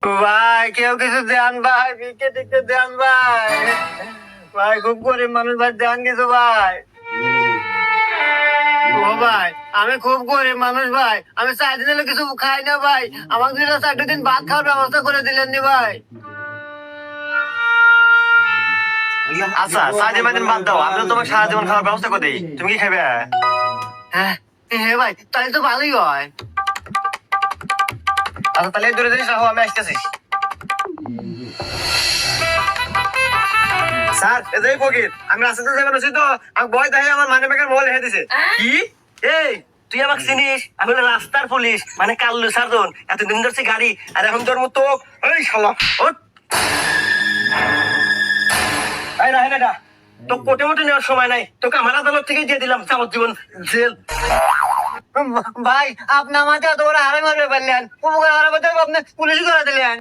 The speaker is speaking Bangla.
ভাই কেউ কিছু দেন ভাই, ভিক্ষে টিক্ষে দেন ভাই। ভাই খুব গরিব মানুষ ভাই, দেন কিছু ভাই। ও ভাই আমি খুব গরিব মানুষ ভাই, আমি 4 দিন হলো কিছু খাই না ভাই, আমাকে দিলে 4 দিন ভাত খাওয়ার ব্যবস্থা করে দিলেন নি ভাই। আচ্ছা 4 দিন বাদ দাও, আমি তোমাকে সারা জীবন খাওয়ার ব্যবস্থা করে দিই, তুমি কি খাবে? হ্যাঁ হ্যাঁ ভাই, তাহলে তো ভালোই হয়। আচ্ছা তাহলে দূরে জিনিস রাখো, আমি আসতেছি। স্যার এটাই ফকির, আমি রাস্তাতে যাবেন আছি তো, আমি ভয় দেখে আমার মানি ব্যাগের মোবাইল রেখে দিছে। কি? এই তুই আমাকে চিনিস? আমি হলো রাস্তার পুলিশ, মানে কাল্লু সার্জন। এতদিন ধরছি গাড়ি, আর এখন তোর মতো এই শালা ওঠ। এই রাহেন এটা, তো কোটে মোটে নেওয়ার সময় নাই, তোকে আমার আদালত থেকে দিয়ে দিলাম যাবজ্জীবন জেল। ভাই আপনি আমাকে এত বড় হারামি মারবে পারলেন, উপকার হারাবে আপনি পুলিশ করে দিলেন।